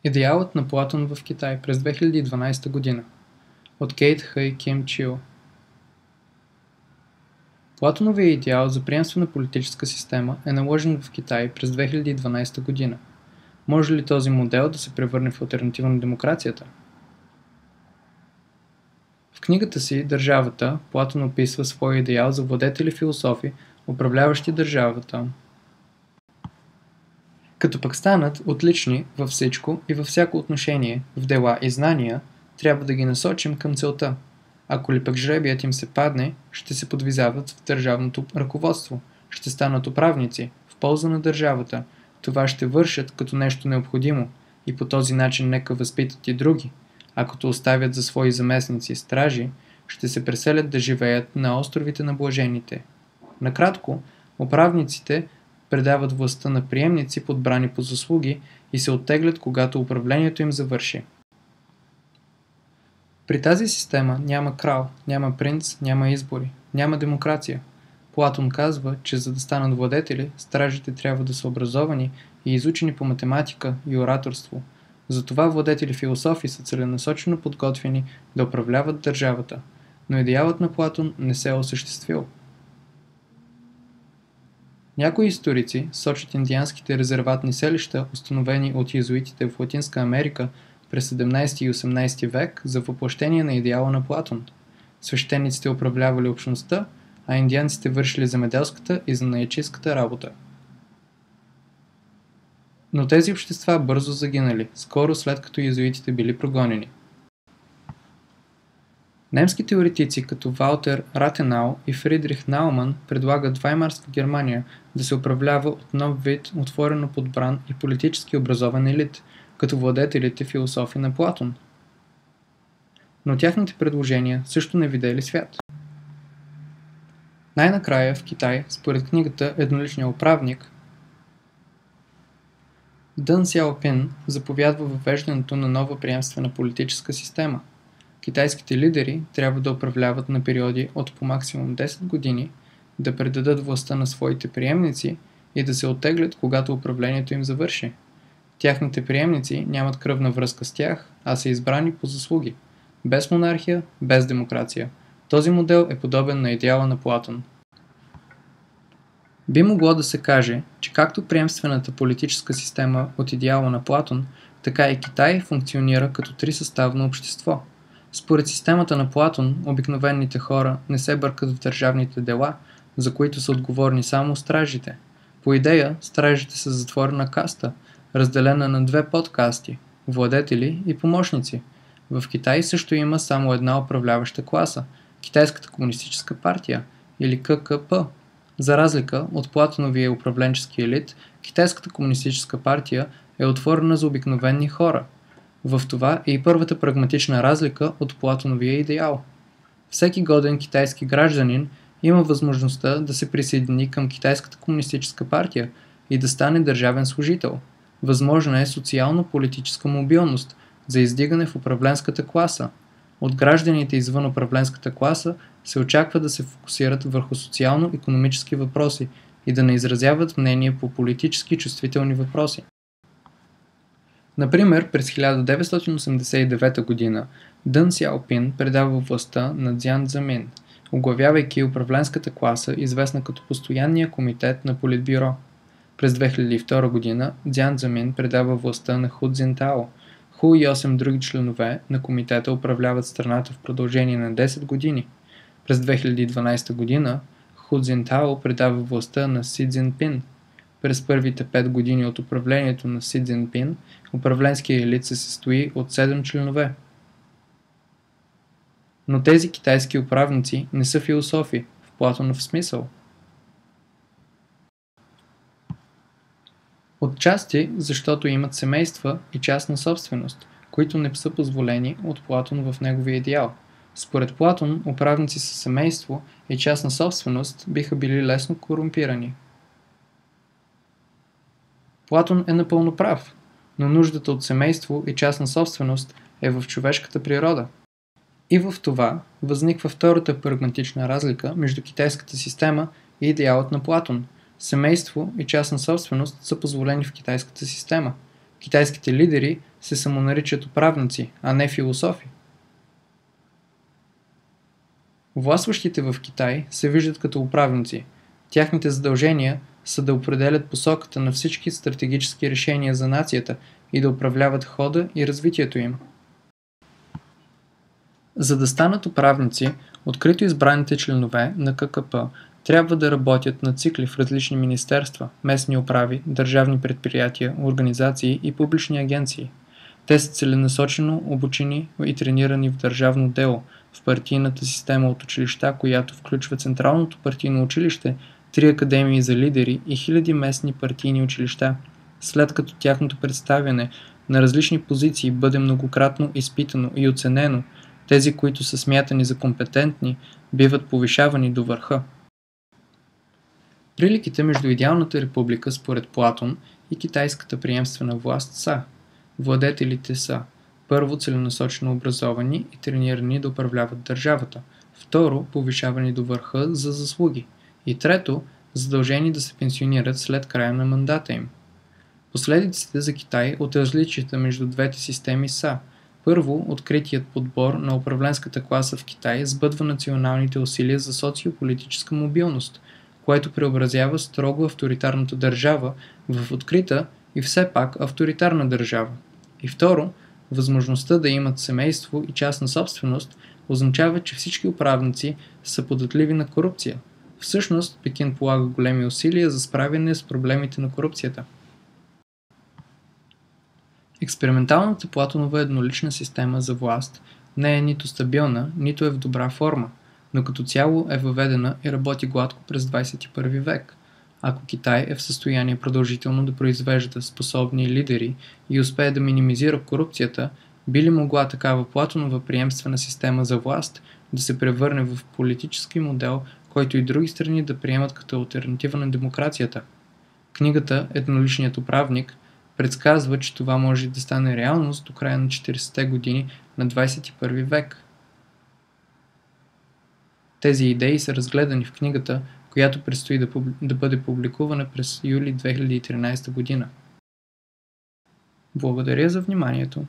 Идеалът на Платон в Китай през 2012 година от Кейт Хъй Ким Чил. Платоновият идеал за приемствена политическа система е наложен в Китай през 2012 година. Може ли този модел да се превърне в алтернатива на демокрацията? В книгата си «Държавата» Платон описва своя идеал за владетели-философи, управляващи държавата, като пък станат отлични във всичко и във всяко отношение, в дела и знания, трябва да ги насочим към целта. Ако ли пък жребият им се падне, ще се подвизават в държавното ръководство, ще станат управници, в полза на държавата. Това ще вършат като нещо необходимо и по този начин нека възпитат и други, а като оставят за свои заместници стражи, ще се преселят да живеят на островите на блажените. Накратко, управниците предават властта на приемници, подбрани по заслуги, и се оттеглят, когато управлението им завърши. При тази система няма крал, няма принц, няма избори, няма демокрация. Платон казва, че за да станат владетели, стражите трябва да са образовани и изучени по математика и ораторство. Затова владетели философи са целенасочено подготвени да управляват държавата, но идеалът на Платон не се е осъществил. Някои историци сочат индианските резерватни селища, установени от йезуитите в Латинска Америка през 17 и 18 век, за въплъщение на идеала на Платон. Свещениците управлявали общността, а индианците вършили земеделската и занаятчийската работа. Но тези общества бързо загинали, скоро след като йезуитите били прогонени. Немски теоретици като Валтер Ратенау и Фридрих Науман предлагат Ваймарска Германия да се управлява от нов вид отворено подбран и политически образован елит, като владетелите философи на Платон. Но тяхните предложения също не видели свят. Най-накрая в Китай, според книгата «Едноличният управник», Дън Сяопин заповядва въвеждането на нова приемствена политическа система. Китайските лидери трябва да управляват на периоди от по максимум 10 години, да предадат властта на своите приемници и да се оттеглят, когато управлението им завърши. Тяхните приемници нямат кръвна връзка с тях, а са избрани по заслуги. Без монархия, без демокрация. Този модел е подобен на идеала на Платон. Би могло да се каже, че както приемствената политическа система от идеала на Платон, така и Китай функционира като трисъставно общество. Според системата на Платон, обикновените хора не се бъркат в държавните дела, за които са отговорни само стражите. По идея, стражите са затворена каста, разделена на две подкасти – владетели и помощници. В Китай също има само една управляваща класа – Китайската комунистическа партия или ККП. За разлика от Платоновия управленчески елит, Китайската комунистическа партия е отворена за обикновени хора. В това е и първата прагматична разлика от Платоновия идеал. Всеки годен китайски гражданин има възможността да се присъедини към Китайската комунистическа партия и да стане държавен служител. Възможна е социално-политическа мобилност за издигане в управленската класа. От гражданите извън управленската класа се очаква да се фокусират върху социално-икономически въпроси и да не изразяват мнение по политически чувствителни въпроси. Например, през 1989 г. Дън Сяопин предава властта на Цзян Цземин, оглавявайки управленската класа, известна като Постоянния комитет на Политбюро. През 2002 г. Цзян Цземин предава властта на Ху Цзинтао. Ху и 8 други членове на комитета управляват страната в продължение на 10 години. През 2012 г. Ху Цзинтао предава властта на Си Цзинпин. През първите 5 години от управлението на Си Цзинпин, управленският елит се състои от 7 членове. Но тези китайски управници не са философи в Платонов смисъл. Отчасти, защото имат семейства и частна собственост, които не са позволени от Платон в неговия идеал. Според Платон, управници със семейство и частна собственост биха били лесно корумпирани. Платон е напълно прав, но нуждата от семейство и частна собственост е в човешката природа. И в това възниква втората прагматична разлика между китайската система и идеалът на Платон. Семейство и частна собственост са позволени в китайската система. Китайските лидери се самонаричат управници, а не философи. Властващите в Китай се виждат като управници. Тяхните задължения са да определят посоката на всички стратегически решения за нацията и да управляват хода и развитието им. За да станат управници, открито избраните членове на ККП трябва да работят на цикли в различни министерства, местни управи, държавни предприятия, организации и публични агенции. Те са целенасочено обучени и тренирани в държавно дело, в партийната система от училища, която включва Централното партийно училище, 3 академии за лидери и хиляди местни партийни училища. След като тяхното представяне на различни позиции бъде многократно изпитано и оценено, тези, които са смятани за компетентни, биват повишавани до върха. Приликите между идеалната република според Платон и китайската приемствена власт са: владетелите са първо целенасочено образовани и тренирани да управляват държавата, второ повишавани до върха за заслуги и трето задължени да се пенсионират след края на мандата им. Последиците за Китай от различията между двете системи са: първо, откритият подбор на управленската класа в Китай сбъдва националните усилия за социополитическа мобилност, което преобразява строго авторитарната държава в открита и все пак авторитарна държава. И второ, възможността да имат семейство и частна собственост означава, че всички управници са податливи на корупция. Всъщност, Пекин полага големи усилия за справяне с проблемите на корупцията. Експерименталната Платонова еднолична система за власт не е нито стабилна, нито е в добра форма, но като цяло е въведена и работи гладко през 21 век. Ако Китай е в състояние продължително да произвежда способни лидери и успее да минимизира корупцията, би ли могла такава Платонова приемствена система за власт да се превърне в политически модел, който и други страни да приемат като алтернатива на демокрацията? Книгата «Едноличният управник» предсказва, че това може да стане реалност до края на 40-те години на 21 век. Тези идеи са разгледани в книгата, която предстои да бъде публикувана през юли 2013 година. Благодаря за вниманието.